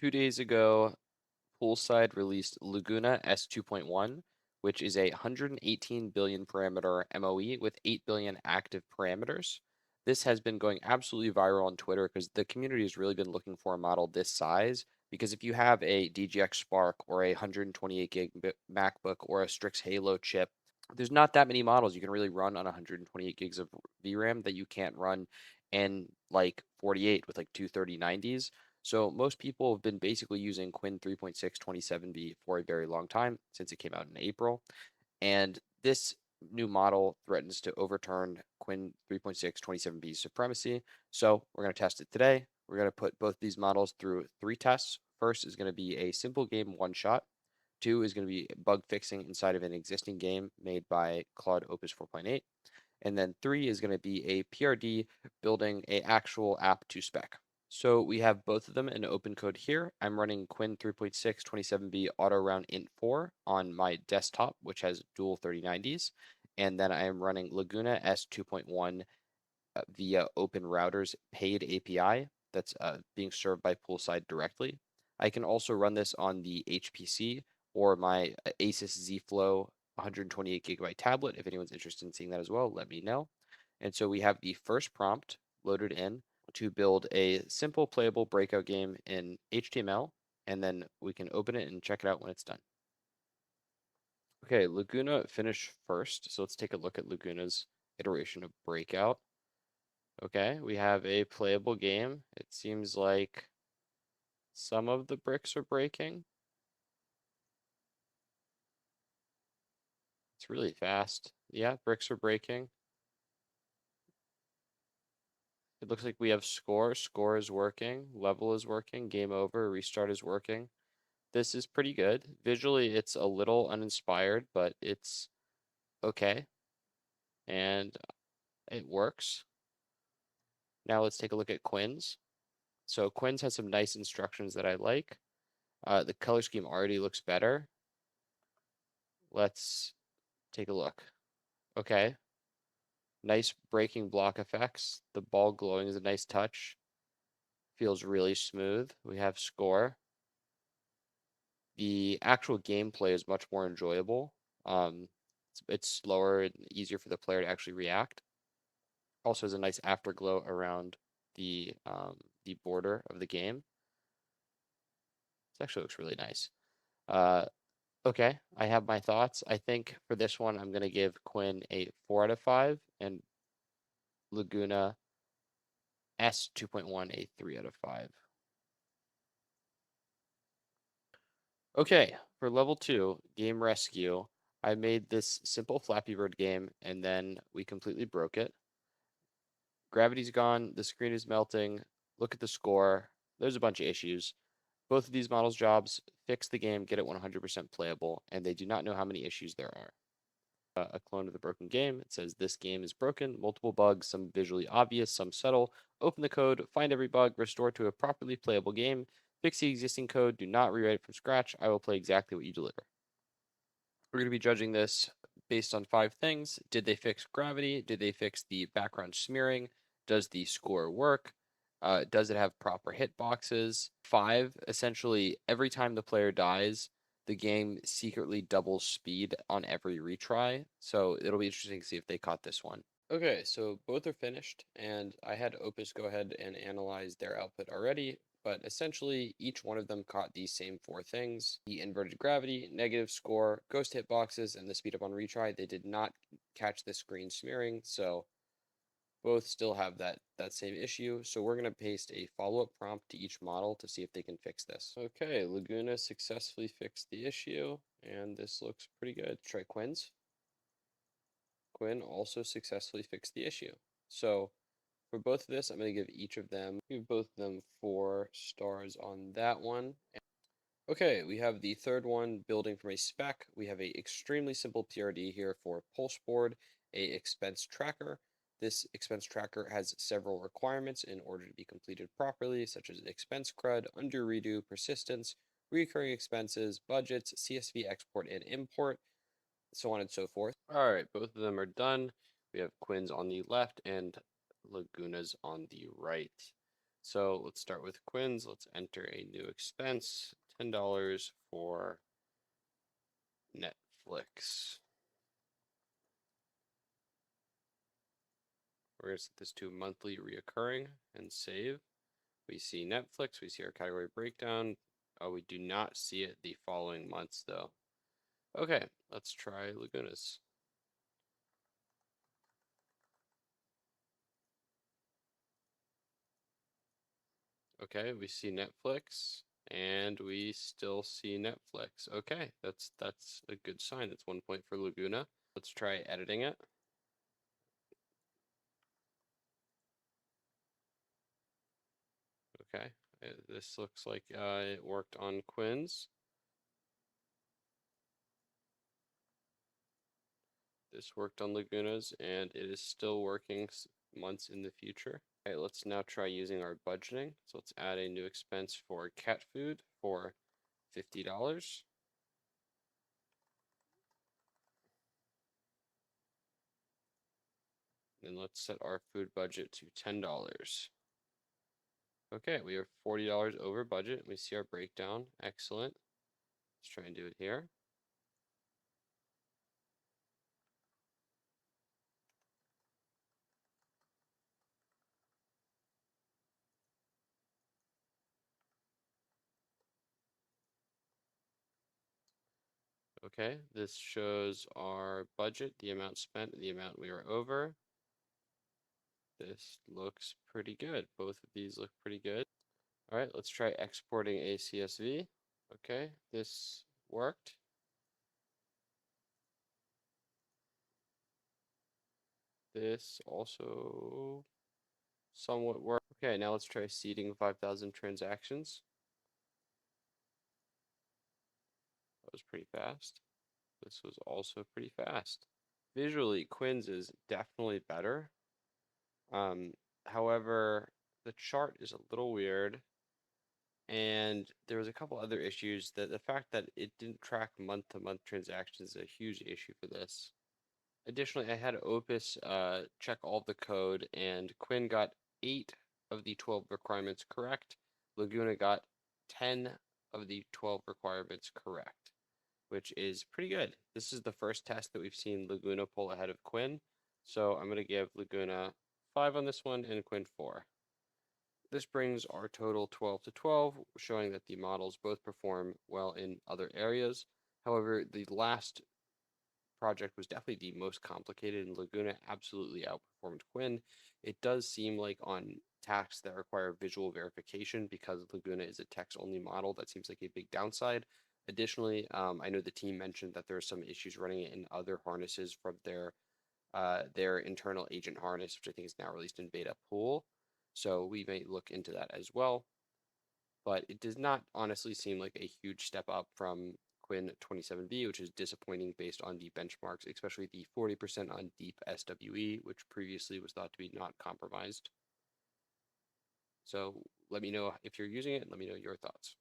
2 days ago, Poolside released Laguna S 2.1, which is a 118 billion parameter MOE with 8 billion active parameters. This has been going absolutely viral on Twitter because the community has really been looking for a model this size. Because if you have a DGX Spark or a 128 gig MacBook or a Strix Halo chip, there's not that many models you can really run on 128 gigs of VRAM that you can't run in like 48 with like 23090s. So most people have been basically using Qwen 3.6 27B for a very long time since it came out in April. And this new model threatens to overturn Qwen 3.6 27B supremacy. So we're going to test it today. We're going to put both these models through 3 tests. First is going to be a simple game one shot. 2 is going to be bug fixing inside of an existing game made by Claude Opus 4.8. And then 3 is going to be a PRD building a actual app to spec. So we have both of them in opencode here. I'm running Qwen 3.6 27B auto round int 4 on my desktop, which has dual 3090s. And then I am running Laguna S 2.1 via Open Router's paid API that's being served by Poolside directly. I can also run this on the HPC or my Asus ZFlow 128 gigabyte tablet. If anyone's interested in seeing that as well, let me know. And so we have the first prompt loaded in to build a simple playable breakout game in HTML, and then we can open it and check it out when it's done. Okay, Laguna finished first, so let's take a look at Laguna's iteration of Breakout. Okay, we have a playable game. It seems like some of the bricks are breaking. It's really fast. Yeah, bricks are breaking. It looks like we have score. Score is working. Level is working. Game over. Restart is working. This is pretty good. Visually, it's a little uninspired, but it's okay. And it works. Now let's take a look at Qwen's. So Qwen's has some nice instructions that I like. The color scheme already looks better. Let's take a look. Okay. Nice breaking block effects. The ball glowing is a nice touch. Feels really smooth. We have score. The actual gameplay is much more enjoyable. It's slower and easier for the player to actually react. Also has a nice afterglow around the border of the game. This actually looks really nice. Uh, okay, I have my thoughts. I think for this one, I'm gonna give Qwen a 4 out of 5 and Laguna S 2.1 a 3 out of 5. Okay, for level 2, Game Rescue, I made this simple Flappy Bird game and then we completely broke it. Gravity's gone, the screen is melting, look at the score, there's a bunch of issues. Both of these models' jobs fix the game, get it 100% playable, and they do not know how many issues there are. A clone of the broken game. It says this game is broken, multiple bugs, some visually obvious, some subtle. Open the code, find every bug, restore to a properly playable game, fix the existing code, do not rewrite it from scratch. I will play exactly what you deliver. We're going to be judging this based on 5 things. Did they fix gravity? Did they fix the background smearing? Does the score work? Does it have proper hitboxes? 5, essentially, every time the player dies, the game secretly doubles speed on every retry. So it'll be interesting to see if they caught this one. Okay, so both are finished, and I had Opus go ahead and analyze their output already, but essentially each one of them caught these same 4 things: the inverted gravity, negative score, ghost hitboxes, and the speed up on retry. They did not catch the screen smearing, so both still have that same issue. So we're going to paste a follow-up prompt to each model to see if they can fix this. Okay, Laguna successfully fixed the issue, and this looks pretty good. Try Qwen's. Qwen also successfully fixed the issue. So for both of this, I'm going to give both of them 4 stars on that one. Okay, we have the third one, building from a spec. We have a extremely simple PRD here for pulse board, a expense tracker. This expense tracker has several requirements in order to be completed properly, such as expense CRUD, undo redo, persistence, recurring expenses, budgets, CSV export and import, so on and so forth. All right, both of them are done. We have Qwen's on the left and Laguna's on the right. So let's start with Qwen's. Let's enter a new expense, $10 for Netflix. We're going to set this to monthly reoccurring and save. We see Netflix, we see our category breakdown. Oh, we do not see it the following months though. Okay, let's try Laguna's. Okay, we see Netflix and we still see Netflix. Okay, that's a good sign. That's 1 point for Laguna. Let's try editing it. Okay, this looks like it worked on Qwen's. This worked on Laguna's, and it is still working months in the future. Okay, let's now try using our budgeting. So let's add a new expense for cat food for $50. And let's set our food budget to $10. Okay, we are $40 over budget. We see our breakdown. Excellent. Let's try and do it here. Okay, this shows our budget, the amount spent, and the amount we were over. This looks pretty good. Both of these look pretty good. All right, let's try exporting a CSV. Okay, this worked. This also somewhat worked. Okay, now let's try seeding 5,000 transactions. That was pretty fast. This was also pretty fast. Visually, Qwen's is definitely better. However, the chart is a little weird, and there was a couple other issues. That the fact that it didn't track month-to-month transactions is a huge issue for this. Additionally, I had Opus check all the code, and Qwen got 8 of the 12 requirements correct. Laguna got 10 of the 12 requirements correct, which is pretty good. This is the first test that we've seen Laguna pull ahead of Qwen, so I'm going to give Laguna 5 on this one and Qwen 4. This brings our total 12 to 12, showing that the models both perform well in other areas. However, the last project was definitely the most complicated, and Laguna absolutely outperformed Qwen. It does seem like on tasks that require visual verification, because Laguna is a text-only model, that seems like a big downside. Additionally, I know the team mentioned that there are some issues running it in other harnesses from their internal agent harness, which I think is now released in beta pool. So we may look into that as well. But it does not honestly seem like a huge step up from Qwen 27B, which is disappointing based on the benchmarks, especially the 40% on deep SWE, which previously was thought to be not compromised. So let me know if you're using it, and let me know your thoughts.